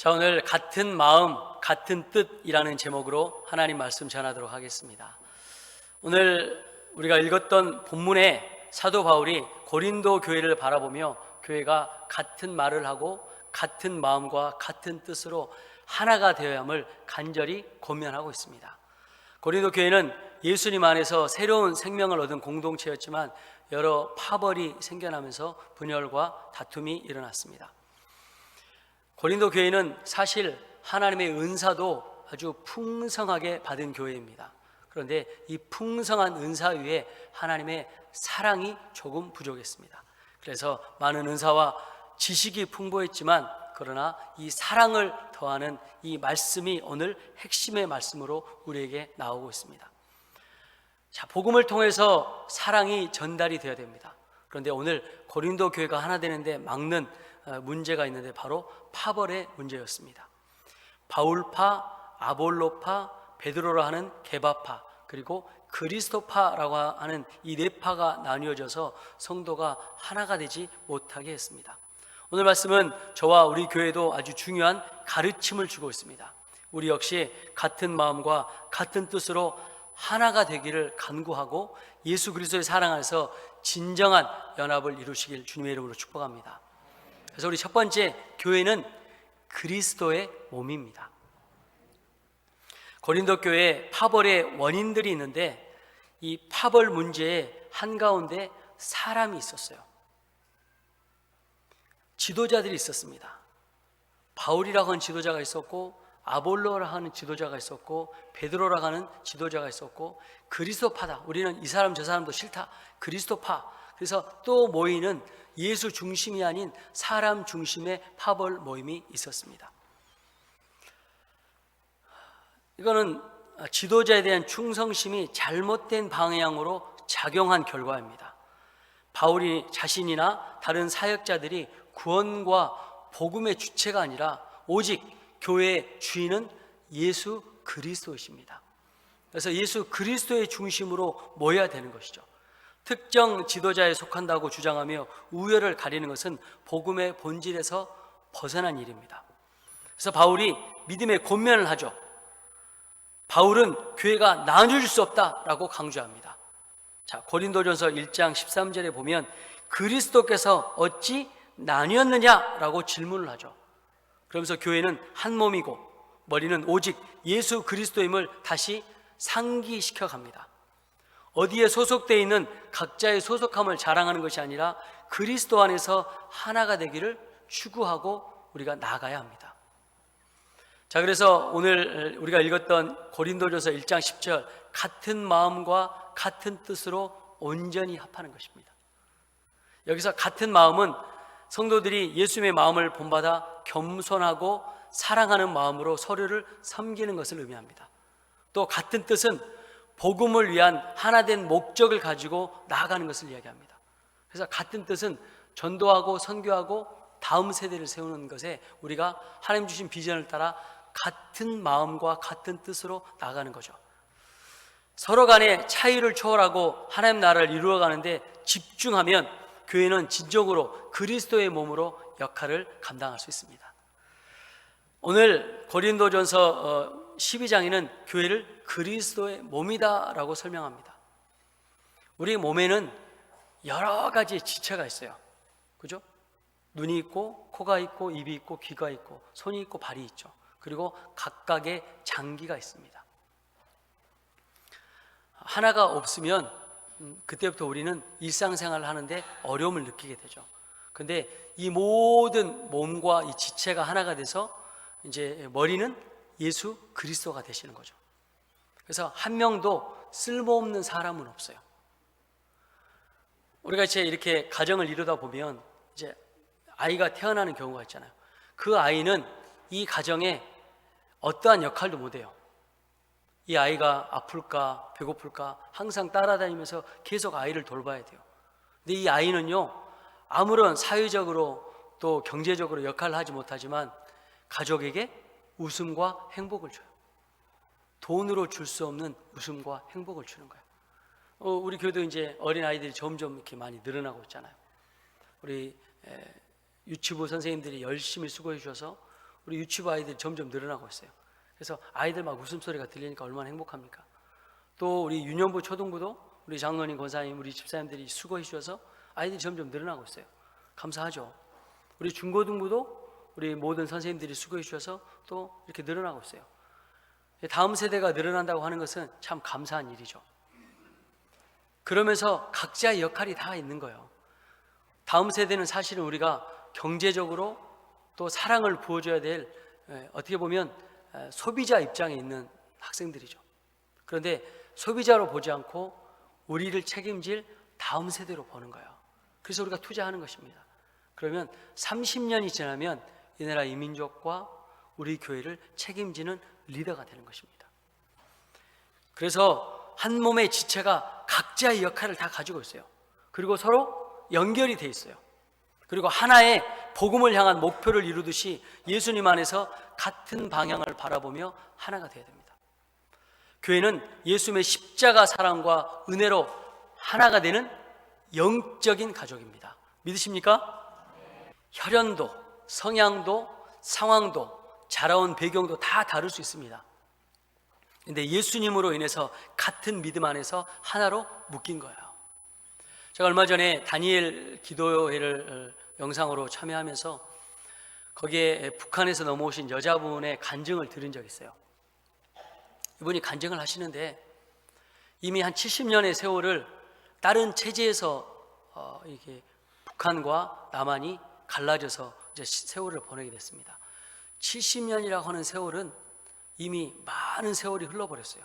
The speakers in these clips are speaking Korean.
자, 오늘 같은 마음, 같은 뜻이라는 제목으로 하나님 말씀 전하도록 하겠습니다. 오늘 우리가 읽었던 본문에 사도 바울이 고린도 교회를 바라보며 교회가 같은 말을 하고 같은 마음과 같은 뜻으로 하나가 되어야 함을 간절히 권면하고 있습니다. 고린도 교회는 예수님 안에서 새로운 생명을 얻은 공동체였지만 여러 파벌이 생겨나면서 분열과 다툼이 일어났습니다. 고린도 교회는 사실 하나님의 은사도 아주 풍성하게 받은 교회입니다. 그런데 이 풍성한 은사 위에 하나님의 사랑이 조금 부족했습니다. 그래서 많은 은사와 지식이 풍부했지만 그러나 이 사랑을 더하는 이 말씀이 오늘 핵심의 말씀으로 우리에게 나오고 있습니다. 자, 복음을 통해서 사랑이 전달이 되어야 됩니다. 그런데 오늘 고린도 교회가 하나 되는데 막는 문제가 있는데 바로 파벌의 문제였습니다. 바울파, 아볼로파, 베드로라 하는 게바파, 그리고 그리스도파라고 하는 이 네 파가 나뉘어져서 성도가 하나가 되지 못하게 했습니다. 오늘 말씀은 저와 우리 교회도 아주 중요한 가르침을 주고 있습니다. 우리 역시 같은 마음과 같은 뜻으로 하나가 되기를 간구하고 예수 그리스도의 사랑 안에서 진정한 연합을 이루시길 주님의 이름으로 축복합니다. 그래서 우리 첫 번째, 교회는 그리스도의 몸입니다. 고린도 교회에 파벌의 원인들이 있는데 이 파벌 문제의 한가운데 사람이 있었어요. 지도자들이 있었습니다. 바울이라고 하는 지도자가 있었고, 아볼로라고 하는 지도자가 있었고, 베드로라고 하는 지도자가 있었고, 그리스도파다, 우리는 이 사람 저 사람도 싫다, 그리스도파. 그래서 또 모이는 예수 중심이 아닌 사람 중심의 파벌 모임이 있었습니다. 이거는 지도자에 대한 충성심이 잘못된 방향으로 작용한 결과입니다. 바울이 자신이나 다른 사역자들이 구원과 복음의 주체가 아니라 오직 교회의 주인은 예수 그리스도이십니다. 그래서 예수 그리스도의 중심으로 모여야 되는 것이죠. 특정 지도자에 속한다고 주장하며 우열을 가리는 것은 복음의 본질에서 벗어난 일입니다. 그래서 바울이 믿음의 권면을 하죠. 바울은 교회가 나눠줄 수 없다라고 강조합니다. 자, 고린도전서 1장 13절에 보면 그리스도께서 어찌 나뉘었느냐라고 질문을 하죠. 그러면서 교회는 한 몸이고 머리는 오직 예수 그리스도임을 다시 상기시켜 갑니다. 어디에 소속되어 있는 각자의 소속함을 자랑하는 것이 아니라 그리스도 안에서 하나가 되기를 추구하고 우리가 나아가야 합니다. 자, 그래서 오늘 우리가 읽었던 고린도전서 1장 10절, 같은 마음과 같은 뜻으로 온전히 합하는 것입니다. 여기서 같은 마음은 성도들이 예수님의 마음을 본받아 겸손하고 사랑하는 마음으로 서로를 섬기는 것을 의미합니다. 또 같은 뜻은 복음을 위한 하나된 목적을 가지고 나아가는 것을 이야기합니다. 그래서 같은 뜻은 전도하고 선교하고 다음 세대를 세우는 것에 우리가 하나님 주신 비전을 따라 같은 마음과 같은 뜻으로 나아가는 거죠. 서로 간의 차이를 초월하고 하나님 나라를 이루어가는데 집중하면 교회는 진정으로 그리스도의 몸으로 역할을 감당할 수 있습니다. 오늘 고린도전서 12장에는 교회를 그리스도의 몸이다라고 설명합니다. 우리 몸에는 여러 가지 지체가 있어요. 그죠? 눈이 있고, 코가 있고, 입이 있고, 귀가 있고, 손이 있고, 발이 있죠. 그리고 각각의 장기가 있습니다. 하나가 없으면 그때부터 우리는 일상생활을 하는데 어려움을 느끼게 되죠. 근데 이 모든 몸과 이 지체가 하나가 돼서 이제 머리는 예수 그리스도가 되시는 거죠. 그래서 한 명도 쓸모없는 사람은 없어요. 우리가 이제 이렇게 가정을 이루다 보면 이제 아이가 태어나는 경우가 있잖아요. 그 아이는 이 가정에 어떠한 역할도 못해요. 이 아이가 아플까 배고플까 항상 따라다니면서 계속 아이를 돌봐야 돼요. 근데 이 아이는요, 아무런 사회적으로 또 경제적으로 역할을 하지 못하지만 가족에게 웃음과 행복을 줘요. 돈으로 줄 수 없는 웃음과 행복을 주는 거예요. 우리 교회도 이제 어린 아이들이 점점 이렇게 많이 늘어나고 있잖아요. 우리 유치부 선생님들이 열심히 수고해 주셔서 우리 유치부 아이들이 점점 늘어나고 있어요. 그래서 아이들 막 웃음소리가 들리니까 얼마나 행복합니까? 또 우리 유년부 초등부도 우리 장로님, 권사님, 우리 집사님들이 수고해 주셔서 아이들이 점점 늘어나고 있어요. 감사하죠. 우리 중고등부도 우리 모든 선생님들이 수고해 주셔서 또 이렇게 늘어나고 있어요. 다음 세대가 늘어난다고 하는 것은 참 감사한 일이죠. 그러면서 각자의 역할이 다 있는 거예요. 다음 세대는 사실은 우리가 경제적으로 또 사랑을 부어줘야 될, 어떻게 보면 소비자 입장에 있는 학생들이죠. 그런데 소비자로 보지 않고 우리를 책임질 다음 세대로 보는 거예요. 그래서 우리가 투자하는 것입니다. 그러면 30년이 지나면 이 나라 이 민족과 우리 교회를 책임지는 리더가 되는 것입니다. 그래서 한 몸의 지체가 각자의 역할을 다 가지고 있어요. 그리고 서로 연결이 돼 있어요. 그리고 하나의 복음을 향한 목표를 이루듯이 예수님 안에서 같은 방향을 바라보며 하나가 되어야 됩니다. 교회는 예수님의 십자가 사랑과 은혜로 하나가 되는 영적인 가족입니다. 믿으십니까? 혈연도, 성향도, 상황도, 자라온 배경도 다 다를 수 있습니다. 근데 예수님으로 인해서 같은 믿음 안에서 하나로 묶인 거예요. 제가 얼마 전에 다니엘 기도회를 영상으로 참여하면서 거기에 북한에서 넘어오신 여자분의 간증을 들은 적이 있어요. 이분이 간증을 하시는데 이미 한 70년의 세월을 다른 체제에서 이게 북한과 남한이 갈라져서 이제 세월을 보내게 됐습니다. 70년이라고 하는 세월은 이미 많은 세월이 흘러버렸어요.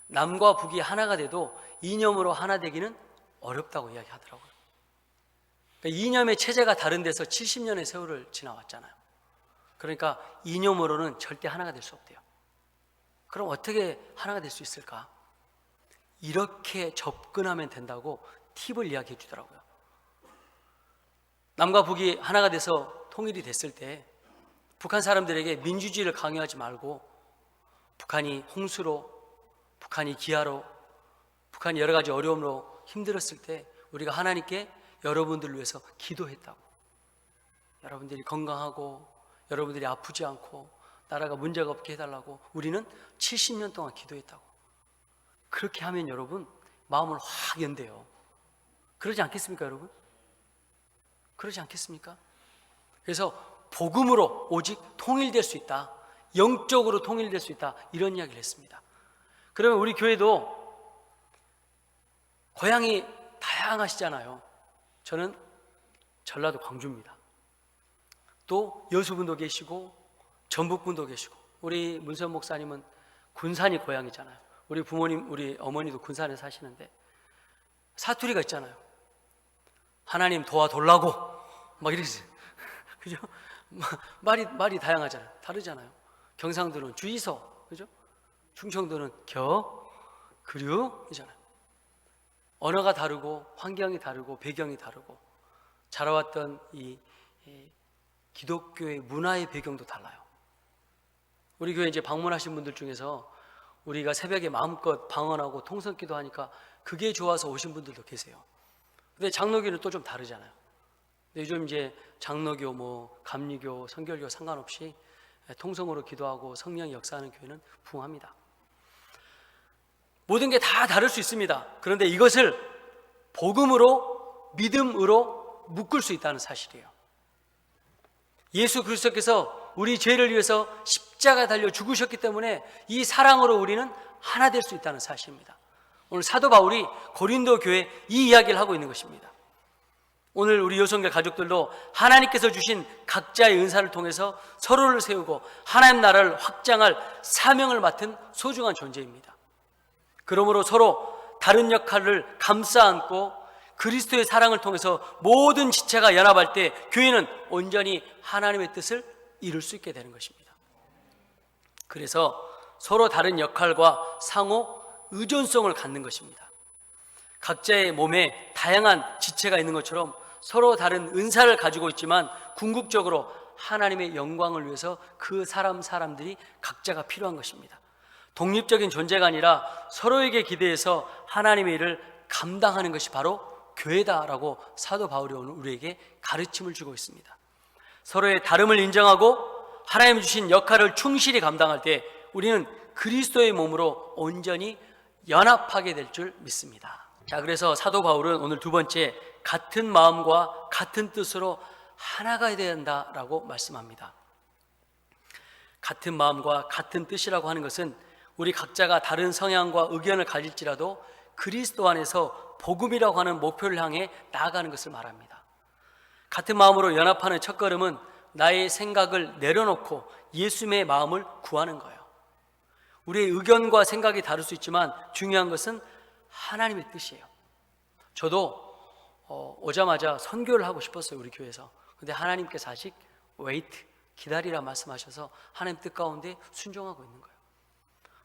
남과 북이 하나가 돼도 이념으로 하나 되기는 어렵다고 이야기하더라고요. 그러니까 이념의 체제가 다른 데서 70년의 세월을 지나왔잖아요. 그러니까 이념으로는 절대 하나가 될 수 없대요. 그럼 어떻게 하나가 될 수 있을까? 이렇게 접근하면 된다고 팁을 이야기해 주더라고요. 남과 북이 하나가 돼서 통일이 됐을 때 북한 사람들에게 민주주의를 강요하지 말고 북한이 홍수로, 북한이 기아로, 북한이 여러 가지 어려움으로 힘들었을 때 우리가 하나님께 여러분들을 위해서 기도했다고. 여러분들이 건강하고 여러분들이 아프지 않고 나라가 문제가 없게 해달라고 우리는 70년 동안 기도했다고. 그렇게 하면 여러분 마음을 확 연대요. 그러지 않겠습니까, 여러분? 그러지 않겠습니까? 그래서 복음으로 오직 통일될 수 있다, 영적으로 통일될 수 있다, 이런 이야기를 했습니다. 그러면 우리 교회도 고향이 다양하시잖아요. 저는 전라도 광주입니다. 또 여수분도 계시고 전북분도 계시고, 우리 문선 목사님은 군산이 고향이잖아요. 우리 부모님, 우리 어머니도 군산에 사시는데 사투리가 있잖아요. 하나님 도와달라고 막 이러지. 그죠? 말이 다양하잖아요. 다르잖아요. 경상도는 주이소, 그죠? 충청도는 그류이잖아요. 언어가 다르고 환경이 다르고 배경이 다르고 자라왔던 이 기독교의 문화의 배경도 달라요. 우리 교회 이제 방문하신 분들 중에서 우리가 새벽에 마음껏 방언하고 통성기도 하니까 그게 좋아서 오신 분들도 계세요. 근데 장로교는 또 좀 다르잖아요. 요즘 이제 장로교, 감리교, 성결교 상관없이 통성으로 기도하고 성령이 역사하는 교회는 부흥합니다. 모든 게 다 다를 수 있습니다. 그런데 이것을 복음으로, 믿음으로 묶을 수 있다는 사실이에요. 예수 그리스도께서 우리 죄를 위해서 십자가 달려 죽으셨기 때문에 이 사랑으로 우리는 하나 될 수 있다는 사실입니다. 오늘 사도 바울이 고린도 교회에 이 이야기를 하고 있는 것입니다. 오늘 우리 여성교 가족들도 하나님께서 주신 각자의 은사를 통해서 서로를 세우고 하나님 나라를 확장할 사명을 맡은 소중한 존재입니다. 그러므로 서로 다른 역할을 감싸 안고 그리스도의 사랑을 통해서 모든 지체가 연합할 때 교회는 온전히 하나님의 뜻을 이룰 수 있게 되는 것입니다. 그래서 서로 다른 역할과 상호 의존성을 갖는 것입니다. 각자의 몸에 다양한 지체가 있는 것처럼 서로 다른 은사를 가지고 있지만 궁극적으로 하나님의 영광을 위해서 그 사람들이 각자가 필요한 것입니다. 독립적인 존재가 아니라 서로에게 기대해서 하나님의 일을 감당하는 것이 바로 교회다라고 사도 바울이 오늘 우리에게 가르침을 주고 있습니다. 서로의 다름을 인정하고 하나님 주신 역할을 충실히 감당할 때 우리는 그리스도의 몸으로 온전히 연합하게 될 줄 믿습니다. 자, 그래서 사도 바울은 오늘 두 번째, 같은 마음과 같은 뜻으로 하나가 되어야 한다라고 말씀합니다. 같은 마음과 같은 뜻이라고 하는 것은 우리 각자가 다른 성향과 의견을 가질지라도 그리스도 안에서 복음이라고 하는 목표를 향해 나아가는 것을 말합니다. 같은 마음으로 연합하는 첫걸음은 나의 생각을 내려놓고 예수님의 마음을 구하는 거예요. 우리의 의견과 생각이 다를 수 있지만 중요한 것은 하나님의 뜻이에요. 저도 오자마자 선교를 하고 싶었어요, 우리 교회에서. 근데 하나님께서 아직 wait, 기다리라 말씀하셔서 하나님 뜻 가운데 순종하고 있는 거예요.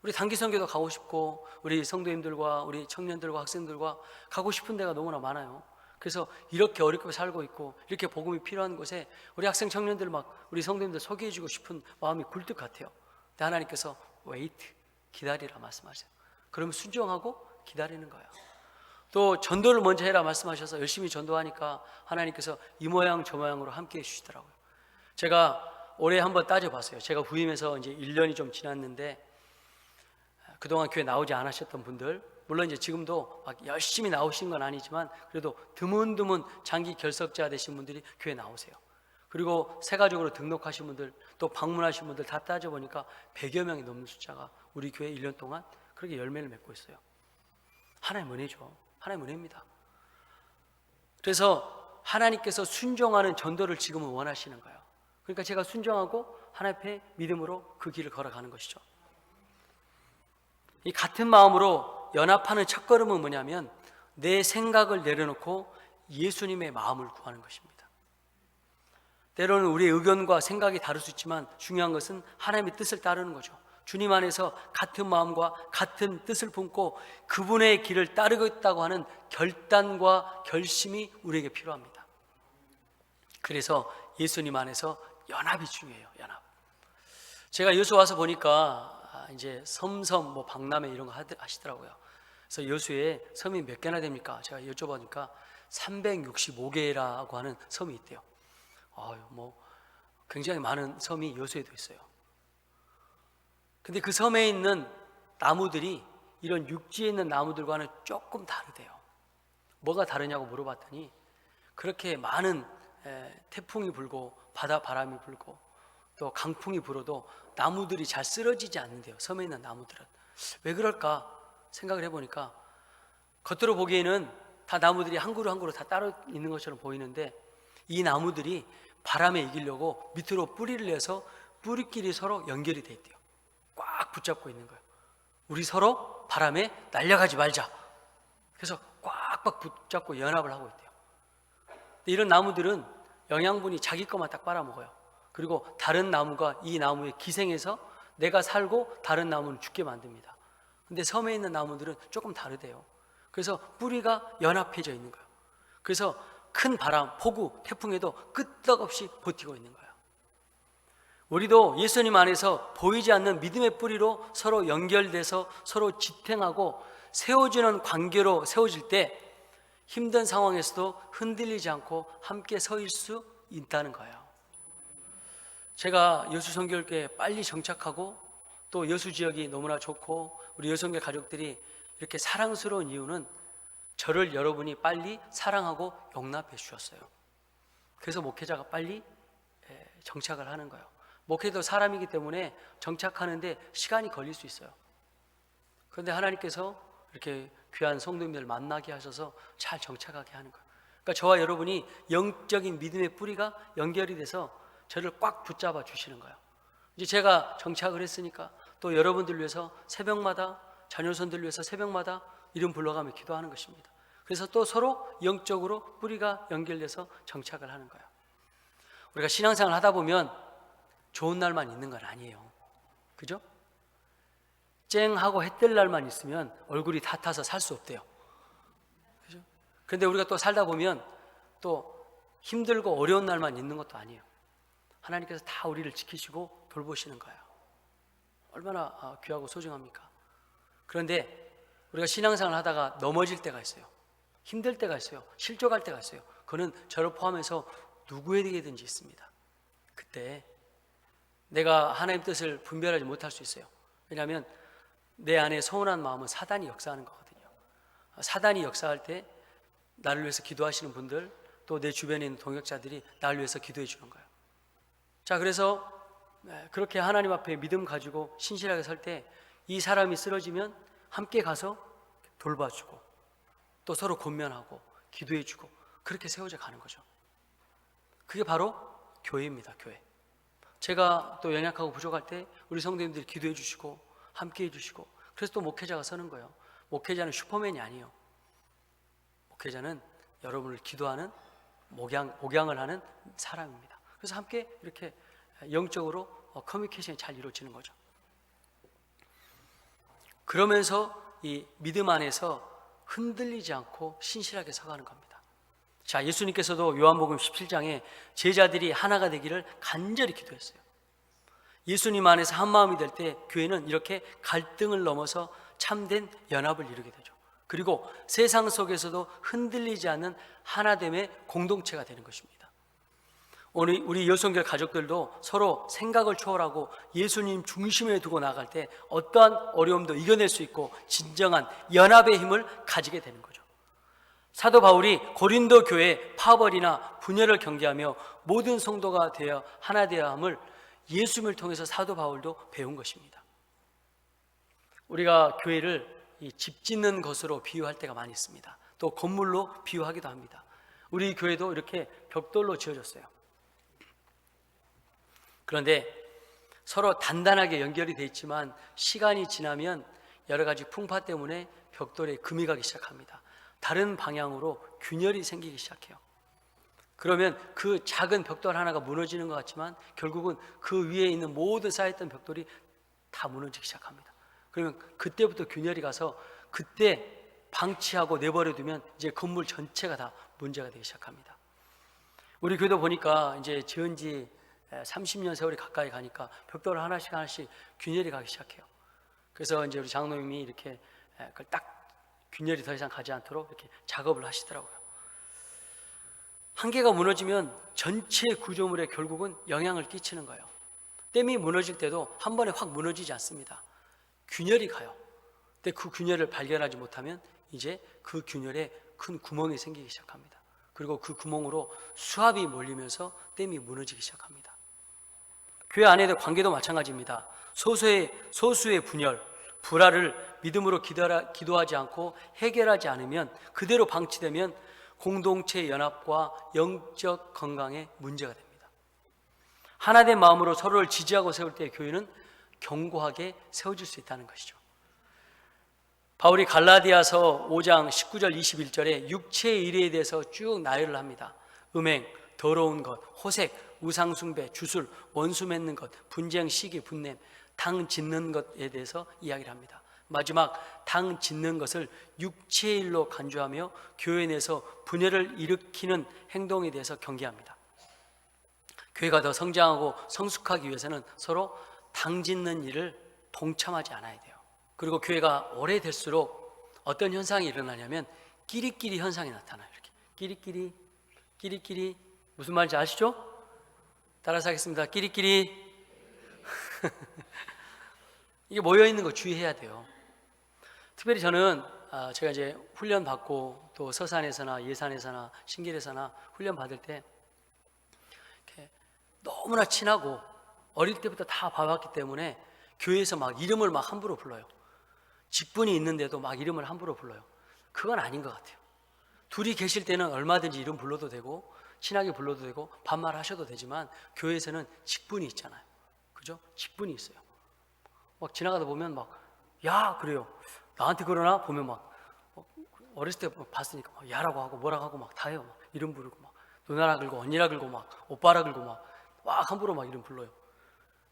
우리 단기 선교도 가고 싶고 우리 성도님들과 우리 청년들과 학생들과 가고 싶은 데가 너무나 많아요. 그래서 이렇게 어렵게 살고 있고 이렇게 복음이 필요한 곳에 우리 학생 청년들 막 우리 성도님들 소개해주고 싶은 마음이 굴뚝 같아요. 근데 하나님께서 wait, 기다리라 말씀하세요. 그러면 순종하고 기다리는 거예요. 또 전도를 먼저 해라 말씀하셔서 열심히 전도하니까 하나님께서 이 모양 저 모양으로 함께 해주시더라고요. 제가 올해 한번 따져봤어요. 제가 부임해서 이제 1년이 좀 지났는데 그동안 교회 나오지 않으셨던 분들, 물론 이제 지금도 막 열심히 나오신 건 아니지만 그래도 드문드문 장기 결석자 되신 분들이 교회 나오세요. 그리고 새 가족으로 등록하신 분들, 또 방문하신 분들 다 따져보니까 100여 명이 넘는 숫자가 우리 교회 1년 동안 그렇게 열매를 맺고 있어요. 하나님 은혜죠. 하나님 은혜입니다. 그래서 하나님께서 순종하는 전도를 지금은 원하시는 거예요. 그러니까 제가 순종하고 하나님 앞에 믿음으로 그 길을 걸어가는 것이죠. 이 같은 마음으로 연합하는 첫걸음은 뭐냐면 내 생각을 내려놓고 예수님의 마음을 구하는 것입니다. 때로는 우리의 의견과 생각이 다를 수 있지만 중요한 것은 하나님의 뜻을 따르는 거죠. 주님 안에서 같은 마음과 같은 뜻을 품고 그분의 길을 따르겠다고 하는 결단과 결심이 우리에게 필요합니다. 그래서 예수님 안에서 연합이 중요해요. 연합. 제가 여수 와서 보니까 이제 섬, 뭐 박람회 이런 거 하시더라고요. 그래서 여수에 섬이 몇 개나 됩니까? 제가 여쭤보니까 365개라고 하는 섬이 있대요. 뭐 굉장히 많은 섬이 여수에도 있어요. 근데 그 섬에 있는 나무들이 이런 육지에 있는 나무들과는 조금 다르대요. 뭐가 다르냐고 물어봤더니 그렇게 많은 태풍이 불고 바다 바람이 불고 또 강풍이 불어도 나무들이 잘 쓰러지지 않는데요. 섬에 있는 나무들은. 왜 그럴까 생각을 해보니까 겉으로 보기에는 다 나무들이 한 그루 한 그루 다 따로 있는 것처럼 보이는데 이 나무들이 바람에 이기려고 밑으로 뿌리를 내서 뿌리끼리 서로 연결이 돼 있대요. 꽉 붙잡고 있는 거예요. 우리 서로 바람에 날아가지 말자. 그래서 꽉꽉 붙잡고 연합을 하고 있대요. 이런 나무들은 영양분이 자기 것만 딱 빨아먹어요. 그리고 다른 나무가 이 나무에 기생해서 내가 살고 다른 나무는 죽게 만듭니다. 근데 섬에 있는 나무들은 조금 다르대요. 그래서 뿌리가 연합해져 있는 거예요. 그래서 큰 바람, 폭우, 태풍에도 끄떡없이 버티고 있는 거예요. 우리도 예수님 안에서 보이지 않는 믿음의 뿌리로 서로 연결돼서 서로 지탱하고 세워주는 관계로 세워질 때 힘든 상황에서도 흔들리지 않고 함께 서일 수 있다는 거예요. 제가 여수 선교회에 빨리 정착하고 또 여수 지역이 너무나 좋고 우리 여수선교 가족들이 이렇게 사랑스러운 이유는 저를 여러분이 빨리 사랑하고 용납해 주셨어요. 그래서 목회자가 빨리 정착을 하는 거예요. 목회도 사람이기 때문에 정착하는데 시간이 걸릴 수 있어요. 그런데 하나님께서 이렇게 귀한 성도님들 만나게 하셔서 잘 정착하게 하는 거예요. 그러니까 저와 여러분이 영적인 믿음의 뿌리가 연결이 돼서 저를 꽉 붙잡아 주시는 거예요. 이제 제가 정착을 했으니까 또 여러분들 위해서 새벽마다 자녀손들 위해서 새벽마다 이름 불러가며 기도하는 것입니다. 그래서 또 서로 영적으로 뿌리가 연결돼서 정착을 하는 거예요. 우리가 신앙생활 하다 보면 좋은 날만 있는 건 아니에요. 그죠? 쨍하고 해 뜰 날만 있으면 얼굴이 다 타서 살 수 없대요. 그죠? 그런데 우리가 또 살다 보면 또 힘들고 어려운 날만 있는 것도 아니에요. 하나님께서 다 우리를 지키시고 돌보시는 거예요. 얼마나 귀하고 소중합니까? 그런데 우리가 신앙생활을 하다가 넘어질 때가 있어요. 힘들 때가 있어요. 실족할 때가 있어요. 그거는 저를 포함해서 누구에게든지 있습니다. 그때 내가 하나님 뜻을 분별하지 못할 수 있어요. 왜냐하면 내 안에 서운한 마음은 사단이 역사하는 거거든요. 사단이 역사할 때 나를 위해서 기도하시는 분들, 또 내 주변에 있는 동역자들이 나를 위해서 기도해 주는 거예요. 자, 그래서 그렇게 하나님 앞에 믿음 가지고 신실하게 설 때 이 사람이 쓰러지면 함께 가서 돌봐주고 또 서로 권면하고 기도해주고 그렇게 세워져 가는 거죠. 그게 바로 교회입니다. 교회. 제가 또 연약하고 부족할 때 우리 성도님들이 기도해 주시고 함께 해주시고, 그래서 또 목회자가 서는 거예요. 목회자는 슈퍼맨이 아니에요. 목회자는 여러분을 기도하는 목양을 하는 사람입니다. 그래서 함께 이렇게 영적으로 커뮤니케이션이 잘 이루어지는 거죠. 그러면서 이 믿음 안에서 흔들리지 않고 신실하게 서가는 겁니다. 자, 예수님께서도 요한복음 17장에 제자들이 하나가 되기를 간절히 기도했어요. 예수님 안에서 한 마음이 될 때 교회는 이렇게 갈등을 넘어서 참된 연합을 이루게 되죠. 그리고 세상 속에서도 흔들리지 않는 하나됨의 공동체가 되는 것입니다. 오늘 우리 여성교 가족들도 서로 생각을 초월하고 예수님 중심에 두고 나갈 때 어떠한 어려움도 이겨낼 수 있고 진정한 연합의 힘을 가지게 되는 거죠. 사도 바울이 고린도 교회 파벌이나 분열을 경계하며 모든 성도가 되어 하나 되어야 함을 예수님을 통해서 사도 바울도 배운 것입니다. 우리가 교회를 집 짓는 것으로 비유할 때가 많이 있습니다. 또 건물로 비유하기도 합니다. 우리 교회도 이렇게 벽돌로 지어졌어요. 그런데 서로 단단하게 연결이 되어 있지만 시간이 지나면 여러 가지 풍파 때문에 벽돌에 금이 가기 시작합니다. 다른 방향으로 균열이 생기기 시작해요. 그러면 그 작은 벽돌 하나가 무너지는 것 같지만 결국은 그 위에 있는 모든 쌓였던 벽돌이 다 무너지기 시작합니다. 그러면 그때부터 균열이 가서 그때 방치하고 내버려 두면 이제 건물 전체가 다 문제가 되기 시작합니다. 우리 교회도 보니까 이제 지은 지 30년 세월이 가까이 가니까 벽돌 하나씩 균열이 가기 시작해요. 그래서 이제 우리 장로님이 이렇게 그걸 딱 균열이 더 이상 가지 않도록 이렇게 작업을 하시더라고요. 한 개가 무너지면 전체 구조물에 결국은 영향을 끼치는 거예요. 댐이 무너질 때도 한 번에 확 무너지지 않습니다. 균열이 가요. 근데 그 균열을 발견하지 못하면 이제 그 균열에 큰 구멍이 생기기 시작합니다. 그리고 그 구멍으로 수압이 몰리면서 댐이 무너지기 시작합니다. 교회 안에도 관계도 마찬가지입니다. 소수의 분열, 불화를 믿음으로 기도하지 않고 해결하지 않으면 그대로 방치되면 공동체의 연합과 영적 건강에 문제가 됩니다. 하나된 마음으로 서로를 지지하고 세울 때 교회는 견고하게 세워질 수 있다는 것이죠. 바울이 갈라디아서 5장 19절 21절에 육체의 일에 대해서 쭉 나열을 합니다. 음행, 더러운 것, 호색, 우상숭배, 주술, 원수 맺는 것, 분쟁, 시기, 분냄, 당 짓는 것에 대해서 이야기를 합니다. 마지막 당 짓는 것을 육체의 일로 간주하며 교회 내에서 분열을 일으키는 행동에 대해서 경계합니다. 교회가 더 성장하고 성숙하기 위해서는 서로 당 짓는 일을 동참하지 않아야 돼요. 그리고 교회가 오래될수록 어떤 현상이 일어나냐면 끼리끼리 현상이 나타나요. 이렇게 끼리끼리 무슨 말인지 아시죠? 따라서 하겠습니다. 끼리끼리 이게 모여있는 거 주의해야 돼요. 특별히 저는 제가 이제 훈련 받고 또 서산에서나 예산에서나 신길에서나 훈련 받을 때 이렇게 너무나 친하고 어릴 때부터 다 봐왔기 때문에 교회에서 막 이름을 막 함부로 불러요. 직분이 있는데도 막 이름을 함부로 불러요. 그건 아닌 것 같아요. 둘이 계실 때는 얼마든지 이름 불러도 되고 친하게 불러도 되고 반말하셔도 되지만 교회에서는 직분이 있잖아요. 그죠? 직분이 있어요. 막 지나가다 보면 막 야 그래요. 나한테 그러나 보면 막 어렸을 때 봤으니까 막 야라고 하고 뭐라고 하고 막 다 해요. 막 이름 부르고 막 누나라 그러고 언니라 그러고 막 오빠라 그러고 막 함부로 막 이름 불러요.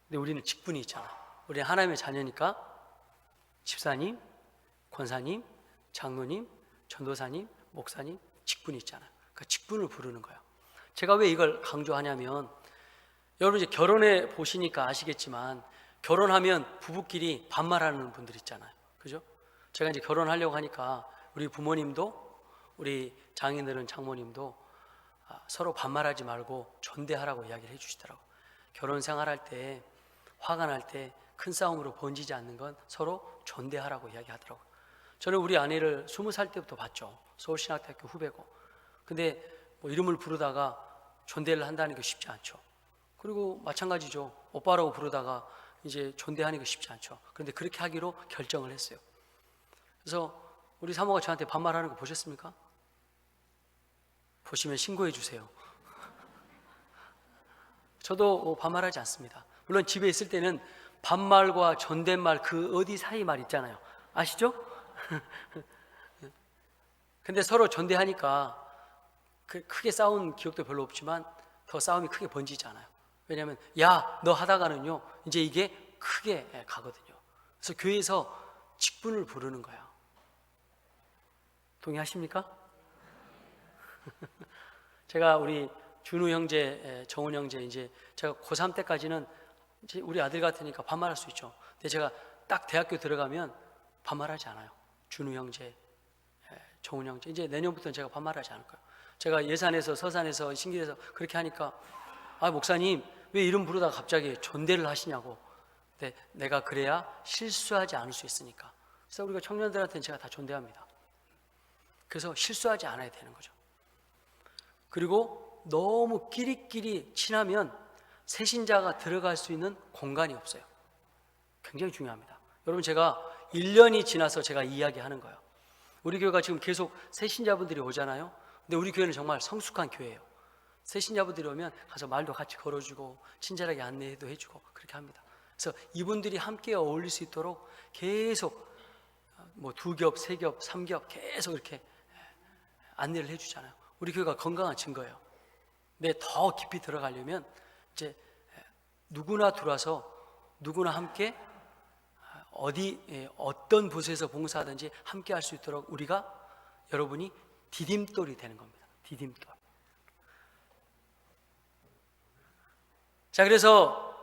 근데 우리는 직분이 있잖아. 우리 하나님의 자녀니까 집사님, 권사님, 장로님, 전도사님, 목사님 직분이 있잖아요. 그 직분을 부르는 거예요. 제가 왜 이걸 강조하냐면 여러분 이제 결혼해 보시니까 아시겠지만 결혼하면 부부끼리 반말하는 분들 있잖아요. 그죠? 제가 이제 결혼하려고 하니까 우리 부모님도 우리 장인들은 장모님도 서로 반말하지 말고 존대하라고 이야기를 해주시더라고요. 결혼 생활할 때 화가 날 때 큰 싸움으로 번지지 않는 건 서로 존대하라고 이야기하더라고요. 저는 우리 아내를 20살 때부터 봤죠. 서울신학대학교 후배고. 근데 뭐 이름을 부르다가 존대를 한다는 게 쉽지 않죠. 그리고 마찬가지죠. 오빠라고 부르다가 이제 존대하는 게 쉽지 않죠. 그런데 그렇게 하기로 결정을 했어요. 그래서 우리 사모가 저한테 반말하는 거 보셨습니까? 보시면 신고해 주세요. 저도 반말하지 않습니다. 물론 집에 있을 때는 반말과 존댓말 그 어디 사이 말 있잖아요. 아시죠? 근데 서로 존대하니까 크게 싸운 기억도 별로 없지만 더 싸움이 크게 번지잖아요. 왜냐하면 야, 너 하다가는요 이제 이게 크게 가거든요. 그래서 교회에서 직분을 부르는 거예요. 동의하십니까? 제가 우리 준우 형제, 정훈 형제, 이제 제가 고3 때까지는 이제 우리 아들 같으니까 반말할 수 있죠. 근데 제가 딱 대학교 들어가면 반말하지 않아요. 준우 형제, 정훈 형제. 이제 내년부터는 제가 반말하지 않을 거예요. 제가 예산에서, 서산에서, 신길에서 그렇게 하니까 아, 목사님 왜 이름 부르다가 갑자기 존대를 하시냐고. 근데 내가 그래야 실수하지 않을 수 있으니까. 그래서 우리가 청년들한테는 제가 다 존대합니다. 그래서 실수하지 않아야 되는 거죠. 그리고 너무 끼리끼리 친하면 새신자가 들어갈 수 있는 공간이 없어요. 굉장히 중요합니다. 여러분, 제가 1년이 지나서 제가 이야기하는 거예요. 우리 교회가 지금 계속 새신자분들이 오잖아요. 근데 우리 교회는 정말 성숙한 교회예요. 새신자분들이 오면 가서 말도 같이 걸어주고 친절하게 안내도 해주고 그렇게 합니다. 그래서 이분들이 함께 어울릴 수 있도록 계속 뭐 2겹, 3겹, 3겹 계속 이렇게 안내를 해주잖아요. 우리 교회가 건강한 증거예요. 근데 더 깊이 들어가려면 이제 누구나 들어와서 누구나 함께 어떤 부서에서 봉사하든지 함께 할 수 있도록 우리가 여러분이 디딤돌이 되는 겁니다. 디딤돌. 자, 그래서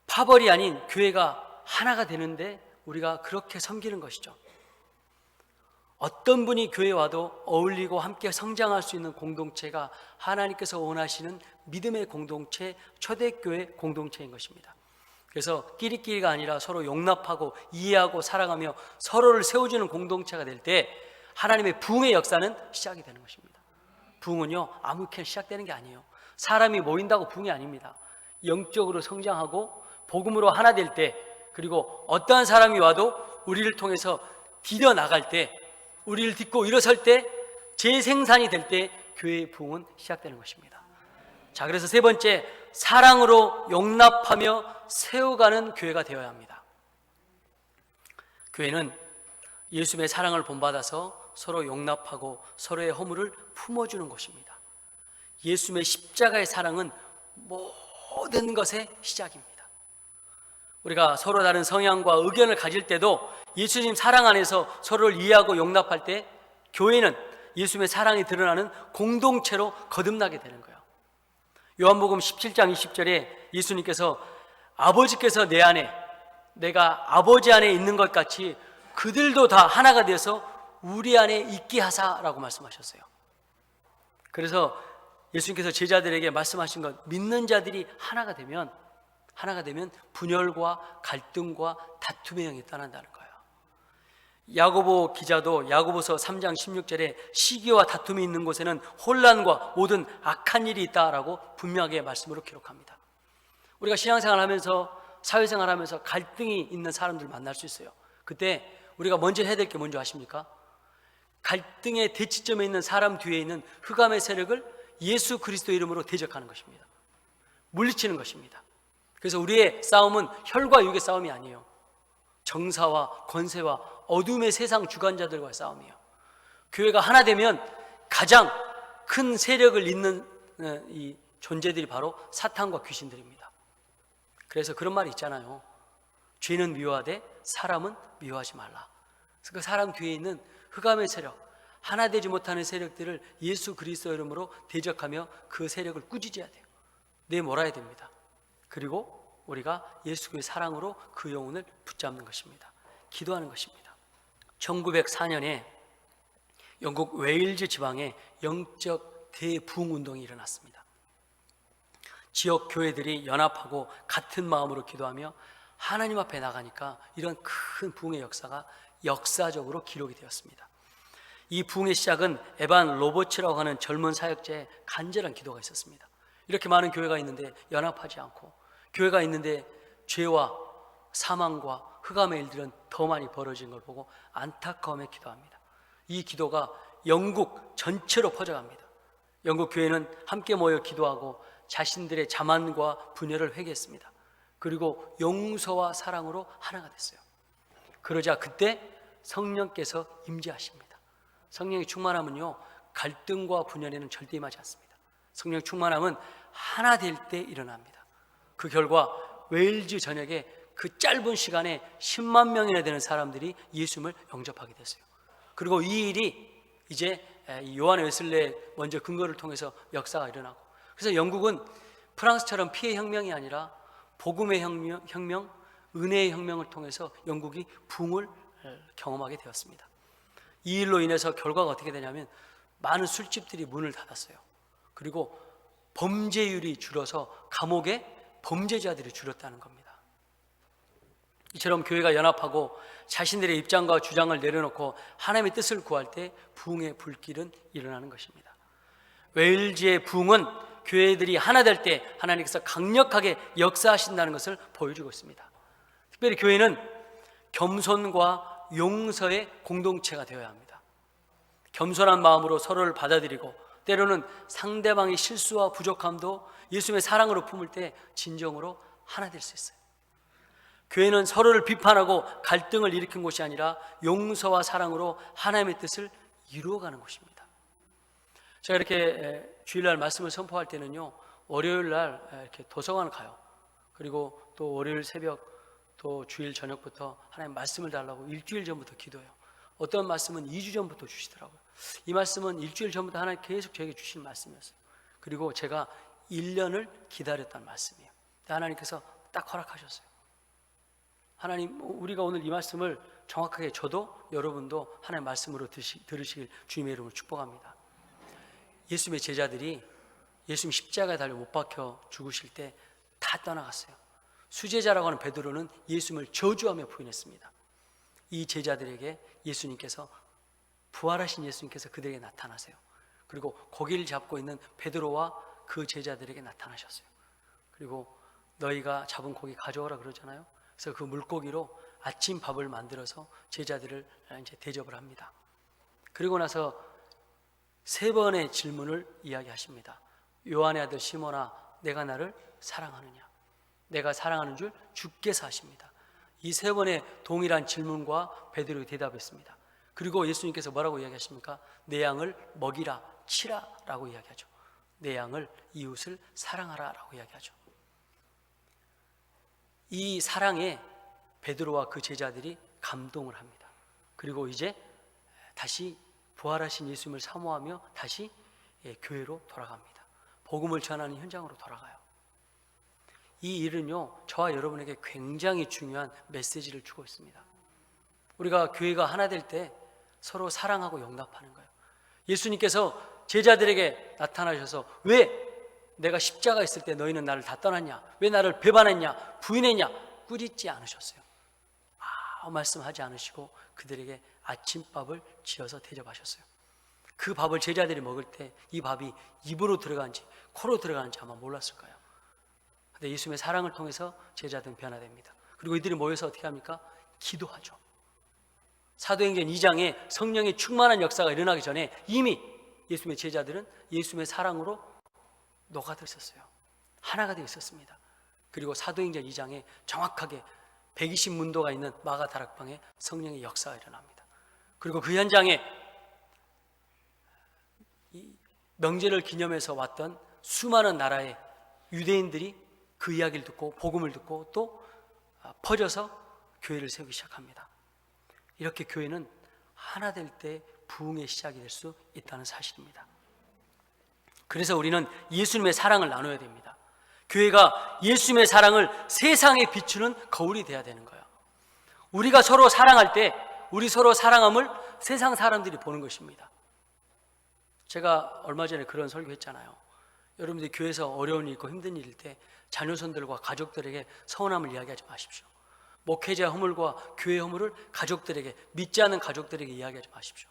파벌이 아닌 교회가 하나가 되는데 우리가 그렇게 섬기는 것이죠. 어떤 분이 교회에 와도 어울리고 함께 성장할 수 있는 공동체가 하나님께서 원하시는 믿음의 공동체, 초대교회 공동체인 것입니다. 그래서 끼리끼리가 아니라 서로 용납하고 이해하고 사랑하며 서로를 세워주는 공동체가 될 때 하나님의 부흥의 역사는 시작이 되는 것입니다. 부흥은요, 아무렇게나 시작되는 게 아니에요. 사람이 모인다고 부흥이 아닙니다. 영적으로 성장하고 복음으로 하나 될 때, 그리고 어떠한 사람이 와도 우리를 통해서 디뎌 나갈 때, 우리를 딛고 일어설 때, 재생산이 될 때 교회의 부흥은 시작되는 것입니다. 자, 그래서 세 번째, 사랑으로 용납하며 세워가는 교회가 되어야 합니다. 교회는 예수님의 사랑을 본받아서 서로 용납하고 서로의 허물을 품어주는 것입니다. 예수님의 십자가의 사랑은 모든 것의 시작입니다. 우리가 서로 다른 성향과 의견을 가질 때도 예수님 사랑 안에서 서로를 이해하고 용납할 때 교회는 예수님의 사랑이 드러나는 공동체로 거듭나게 되는 거예요. 요한복음 17장 20절에 예수님께서 아버지께서 내 안에, 내가 아버지 안에 있는 것 같이 그들도 다 하나가 되어서 우리 안에 있게 하사라고 말씀하셨어요. 그래서 예수님께서 제자들에게 말씀하신 것, 믿는 자들이 하나가 되면 분열과 갈등과 다툼의 영이 떠난다는 거예요. 야고보 기자도 야고보서 3장 16절에 시기와 다툼이 있는 곳에는 혼란과 모든 악한 일이 있다라고 분명하게 말씀으로 기록합니다. 우리가 신앙생활 하면서 사회생활 하면서 갈등이 있는 사람들 만날 수 있어요. 그때 우리가 먼저 해야 될 게 뭔지 아십니까? 갈등의 대치점에 있는 사람 뒤에 있는 흑암의 세력을 예수 그리스도 이름으로 대적하는 것입니다. 물리치는 것입니다. 그래서 우리의 싸움은 혈과 육의 싸움이 아니에요. 정사와 권세와 어둠의 세상 주관자들과의 싸움이에요. 교회가 하나 되면 가장 큰 세력을 잇는 이 존재들이 바로 사탄과 귀신들입니다. 그래서 그런 말이 있잖아요. 죄는 미워하되 사람은 미워하지 말라. 그래서 그 사람 뒤에 있는 흑암의 세력, 하나 되지 못하는 세력들을 예수 그리스도 이름으로 대적하며 그 세력을 꾸짖어야 돼요. 내몰아야 됩니다. 그리고 우리가 예수 그리스도의 사랑으로 그 영혼을 붙잡는 것입니다. 기도하는 것입니다. 1904년에 영국 웨일즈 지방에 영적 대부흥 운동이 일어났습니다. 지역 교회들이 연합하고 같은 마음으로 기도하며 하나님 앞에 나가니까 이런 큰 부흥의 역사가 역사적으로 기록이 되었습니다. 이 부흥의 시작은 에반 로버츠라고 하는 젊은 사역자의 간절한 기도가 있었습니다. 이렇게 많은 교회가 있는데 연합하지 않고, 교회가 있는데 죄와 사망과 흑암의 일들은 더 많이 벌어진 걸 보고 안타까움에 기도합니다. 이 기도가 영국 전체로 퍼져갑니다. 영국 교회는 함께 모여 기도하고 자신들의 자만과 분열을 회개했습니다. 그리고 용서와 사랑으로 하나가 됐어요. 그러자 그때 성령께서 임재하십니다. 성령의 충만함은요, 갈등과 분열에는 절대 임하지 않습니다. 성령의 충만함은 하나 될 때 일어납니다. 그 결과 웨일즈 전역에 그 짧은 시간에 10만 명이나 되는 사람들이 예수님을 영접하게 됐어요. 그리고 이 일이 이제 요한 웨슬레의 먼저 근거를 통해서 역사가 일어나고, 그래서 영국은 프랑스처럼 피해 혁명이 아니라 복음의 혁명, 은혜의 혁명을 통해서 영국이 부흥을 경험하게 되었습니다. 이 일로 인해서 결과가 어떻게 되냐면 많은 술집들이 문을 닫았어요. 그리고 범죄율이 줄어서 감옥에 범죄자들이 줄었다는 겁니다. 이처럼 교회가 연합하고 자신들의 입장과 주장을 내려놓고 하나님의 뜻을 구할 때 부흥의 불길은 일어나는 것입니다. 웨일즈의 부흥은 교회들이 하나 될 때 하나님께서 강력하게 역사하신다는 것을 보여주고 있습니다. 특별히 교회는 겸손과 용서의 공동체가 되어야 합니다. 겸손한 마음으로 서로를 받아들이고, 때로는 상대방의 실수와 부족함도 예수님의 사랑으로 품을 때 진정으로 하나 될 수 있어요. 교회는 서로를 비판하고 갈등을 일으킨 곳이 아니라 용서와 사랑으로 하나님의 뜻을 이루어가는 곳입니다. 제가 이렇게 주일날 말씀을 선포할 때는요, 월요일날 이렇게 도서관을 가요. 그리고 또 월요일 새벽, 또 주일 저녁부터 하나님 말씀을 달라고 일주일 전부터 기도해요. 어떤 말씀은 2주 전부터 주시더라고요. 이 말씀은 일주일 전부터 하나님 계속 저에게 주신 말씀이었어요. 그리고 제가 1년을 기다렸다는 말씀이에요. 하나님께서 딱 허락하셨어요. 하나님, 우리가 오늘 이 말씀을 정확하게 저도 여러분도 하나님 말씀으로 들으시길 주님의 이름으로 축복합니다. 예수님의 제자들이 예수님 십자가에 달려 못 박혀 죽으실 때 다 떠나갔어요. 수제자라고 하는 베드로는 예수님을 저주하며 부인했습니다. 이 제자들에게 예수님께서, 부활하신 예수님께서 그들에게 나타나세요. 그리고 고기를 잡고 있는 베드로와 그 제자들에게 나타나셨어요. 그리고 너희가 잡은 고기 가져오라 그러잖아요. 그래서 그 물고기로 아침 밥을 만들어서 제자들을 이제 대접을 합니다. 그리고 나서 3번의 질문을 이야기하십니다. 요한의 아들 시몬아, 내가 나를 사랑하느냐? 내가 사랑하는 줄 주께서 아십니다. 이 3번의 동일한 질문과 베드로의 대답했습니다. 그리고 예수님께서 뭐라고 이야기하십니까? 내 양을 먹이라, 치라 라고 이야기하죠. 내 양을, 이웃을 사랑하라 라고 이야기하죠. 이 사랑에 베드로와 그 제자들이 감동을 합니다. 그리고 이제 다시 부활하신 예수님을 사모하며 다시 교회로 돌아갑니다. 복음을 전하는 현장으로 돌아가요. 이 일은요, 저와 여러분에게 굉장히 중요한 메시지를 주고 있습니다. 우리가 교회가 하나 될 때 서로 사랑하고 용납하는 거예요. 예수님께서 제자들에게 나타나셔서 왜 내가 십자가 있을 때 너희는 나를 다 떠났냐? 왜 나를 배반했냐? 부인했냐? 꾸짖지 않으셨어요. 아무 말씀하지 않으시고 그들에게 아침밥을 지어서 대접하셨어요. 그 밥을 제자들이 먹을 때 이 밥이 입으로 들어간지 코로 들어가는지 아마 몰랐을 거예요. 근데 예수님의 사랑을 통해서 제자들은 변화됩니다. 그리고 이들이 모여서 어떻게 합니까? 기도하죠. 사도행전 2장에 성령의 충만한 역사가 일어나기 전에 이미 예수님의 제자들은 예수님의 사랑으로 녹아들 있었어요. 하나가 되어 있었습니다. 그리고 사도행전 2장에 정확하게 120문도가 있는 마가다락방에 성령의 역사가 일어납니다. 그리고 그 현장에 명제를 기념해서 왔던 수많은 나라의 유대인들이 그 이야기를 듣고 복음을 듣고 또 퍼져서 교회를 세우기 시작합니다. 이렇게 교회는 하나 될 때 부흥의 시작이 될 수 있다는 사실입니다. 그래서 우리는 예수님의 사랑을 나눠야 됩니다. 교회가 예수님의 사랑을 세상에 비추는 거울이 돼야 되는 거예요. 우리가 서로 사랑할 때 우리 서로 사랑함을 세상 사람들이 보는 것입니다. 제가 얼마 전에 그런 설교했잖아요. 여러분들이 교회에서 어려운 일 있고 힘든 일일 때 자녀손들과 가족들에게 서운함을 이야기하지 마십시오. 목회자 허물과 교회 허물을 가족들에게, 믿지 않는 가족들에게 이야기하지 마십시오.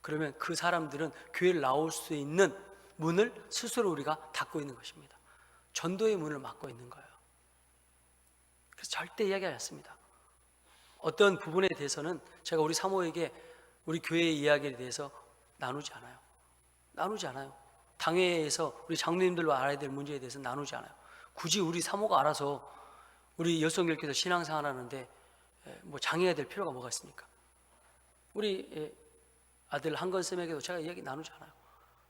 그러면 그 사람들은 교회를 나올 수 있는 문을 스스로 우리가 닫고 있는 것입니다. 전도의 문을 막고 있는 거예요. 그래서 절대 이야기하지 않습니다. 어떤 부분에 대해서는 제가 우리 사모에게 우리 교회의 이야기에 대해서 나누지 않아요. 당회에서 우리 장로님들과 알아야 될 문제에 대해서 나누지 않아요. 굳이 우리 사모가 알아서 우리 여성교회에서 신앙생활 하는데 뭐 장애해야 될 필요가 뭐가 있습니까? 우리 아들 한건쌤에게도 제가 이야기 나누지 않아요.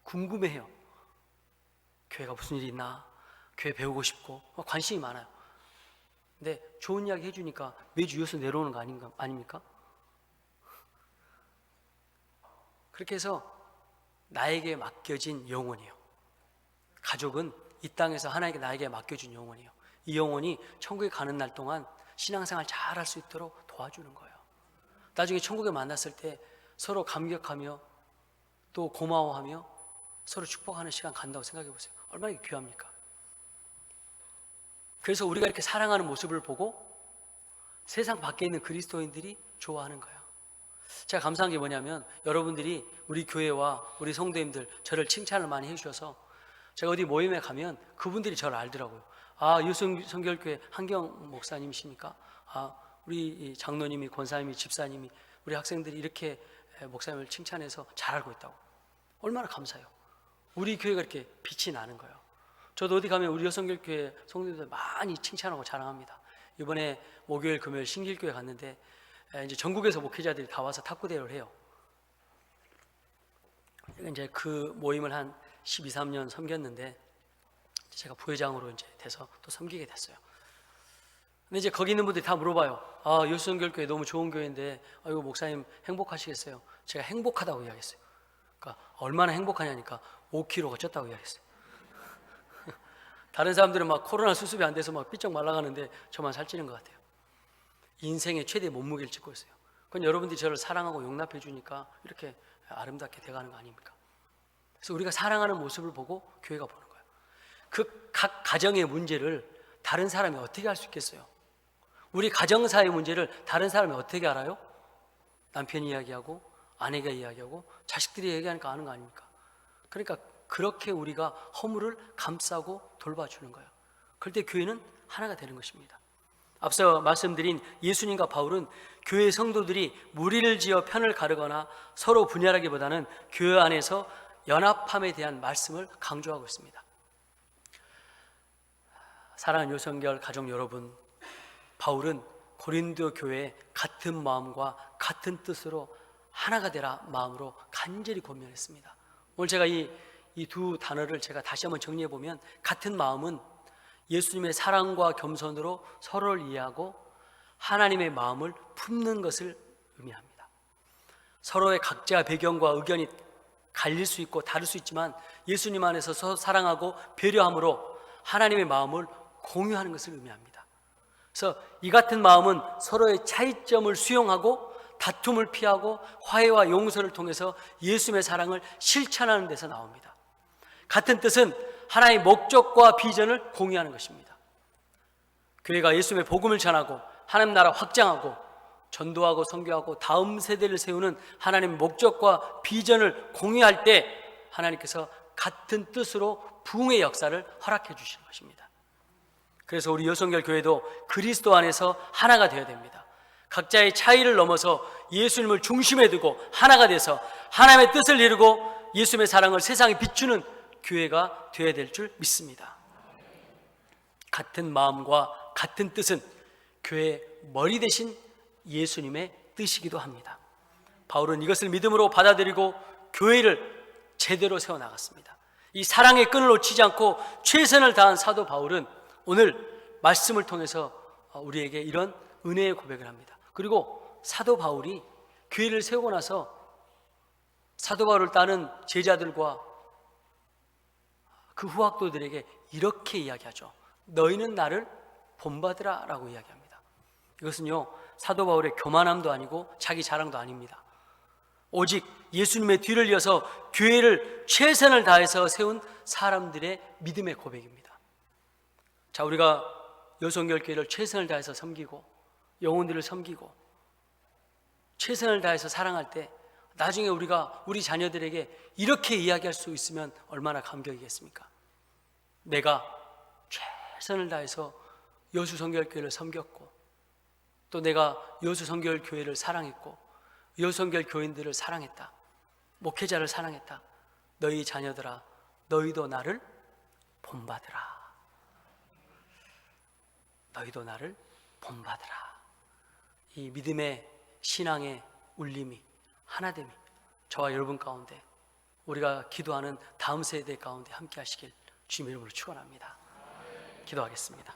궁금해해요. 교회가 무슨 일이 있나, 교회 배우고 싶고 관심이 많아요. 근데 좋은 이야기 해주니까 매주 이어서 내려오는 거 아닙니까? 그렇게 해서 나에게 맡겨진 영혼이에요. 가족은 이 땅에서 하나님께 나에게 맡겨준 영혼이에요. 이 영혼이 천국에 가는 날 동안 신앙생활 잘 할 수 있도록 도와주는 거예요. 나중에 천국에 만났을 때 서로 감격하며 또 고마워하며 서로 축복하는 시간 간다고 생각해 보세요. 얼마나 귀합니까? 그래서 우리가 이렇게 사랑하는 모습을 보고 세상 밖에 있는 그리스도인들이 좋아하는 거예요. 제가 감사한 게 뭐냐면 여러분들이 우리 교회와 우리 성도님들 저를 칭찬을 많이 해주셔서 제가 어디 모임에 가면 그분들이 저를 알더라고요. 아, 유성결교회 한경 목사님이십니까? 아, 우리 장로님이, 권사님이, 집사님이, 우리 학생들이 이렇게 목사님을 칭찬해서 잘 알고 있다고. 얼마나 감사해요. 우리 교회가 이렇게 빛이 나는 거예요. 저도 어디 가면 우리 여성결교회 성도님들 많이 칭찬하고 자랑합니다. 이번에 목요일, 금요일 신길교회 갔는데 이제 전국에서 목회자들이 다 와서 탁구 대회를 해요. 이제 그 모임을 한 12, 13년 섬겼는데 제가 부회장으로 이제 돼서 또 섬기게 됐어요. 근데 이제 거기 있는 분들이 다 물어봐요. 아, 여수성결교회 너무 좋은 교회인데 아이고 목사님 행복하시겠어요? 제가 행복하다고 이야기했어요. 그러니까 얼마나 행복하냐니까 5kg가 쪘다고 이야기했어요. 다른 사람들은 막 코로나 수습이 안 돼서 막 삐쩍 말라가는데 저만 살찌는 것 같아요. 인생의 최대 몸무게를 짚고 있어요. 그건 여러분들이 저를 사랑하고 용납해 주니까 이렇게 아름답게 돼가는 거 아닙니까? 그래서 우리가 사랑하는 모습을 보고 교회가 보는 거예요. 그 각 가정의 문제를 다른 사람이 어떻게 알 수 있겠어요? 우리 가정사의 문제를 다른 사람이 어떻게 알아요? 남편이 이야기하고 아내가 이야기하고 자식들이 얘기하니까 아는 거 아닙니까? 그러니까 그렇게 우리가 허물을 감싸고 돌봐주는 거예요. 그럴 때 교회는 하나가 되는 것입니다. 앞서 말씀드린 예수님과 바울은 교회 성도들이 무리를 지어 편을 가르거나 서로 분열하기보다는 교회 안에서 연합함에 대한 말씀을 강조하고 있습니다. 사랑하는 요성결 가족 여러분, 바울은 고린도 교회에 같은 마음과 같은 뜻으로 하나가 되라 마음으로 간절히 권면했습니다. 오늘 제가 이 두 단어를 제가 다시 한번 정리해 보면, 같은 마음은 예수님의 사랑과 겸손으로 서로를 이해하고 하나님의 마음을 품는 것을 의미합니다. 서로의 각자 배경과 의견이 갈릴 수 있고 다를 수 있지만 예수님 안에서 서로 사랑하고 배려함으로 하나님의 마음을 공유하는 것을 의미합니다. 그래서 이 같은 마음은 서로의 차이점을 수용하고 다툼을 피하고 화해와 용서를 통해서 예수님의 사랑을 실천하는 데서 나옵니다. 같은 뜻은 하나의 목적과 비전을 공유하는 것입니다. 교회가 예수님의 복음을 전하고 하나님 나라 확장하고 전도하고 선교하고 다음 세대를 세우는 하나님의 목적과 비전을 공유할 때 하나님께서 같은 뜻으로 부흥의 역사를 허락해 주시는 것입니다. 그래서 우리 여성결 교회도 그리스도 안에서 하나가 되어야 됩니다. 각자의 차이를 넘어서 예수님을 중심에 두고 하나가 돼서 하나님의 뜻을 이루고 예수님의 사랑을 세상에 비추는 교회가 되어야 될 줄 믿습니다. 같은 마음과 같은 뜻은 교회의 머리 대신 예수님의 뜻이기도 합니다. 바울은 이것을 믿음으로 받아들이고 교회를 제대로 세워나갔습니다. 이 사랑의 끈을 놓치지 않고 최선을 다한 사도 바울은 오늘 말씀을 통해서 우리에게 이런 은혜의 고백을 합니다. 그리고 사도 바울이 교회를 세우고 나서 사도 바울을 따른 제자들과 그 후학도들에게 이렇게 이야기하죠. 너희는 나를 본받으라 라고 이야기합니다. 이것은요, 사도 바울의 교만함도 아니고 자기 자랑도 아닙니다. 오직 예수님의 뒤를 이어서 교회를 최선을 다해서 세운 사람들의 믿음의 고백입니다. 자, 우리가 여성결교회를 최선을 다해서 섬기고 영혼들을 섬기고 최선을 다해서 사랑할 때 나중에 우리가 우리 자녀들에게 이렇게 이야기할 수 있으면 얼마나 감격이겠습니까? 내가 최선을 다해서 여수성결교회를 섬겼고 또 내가 여수성결교회를 사랑했고 여수성결 교인들을 사랑했다. 목회자를 사랑했다. 너희 자녀들아, 너희도 나를 본받으라. 너희도 나를 본받으라. 이 믿음의 신앙의 울림이, 하나됨이 저와 여러분 가운데, 우리가 기도하는 다음 세대 가운데 함께 하시길 주님의 이름으로 축원합니다. 기도하겠습니다.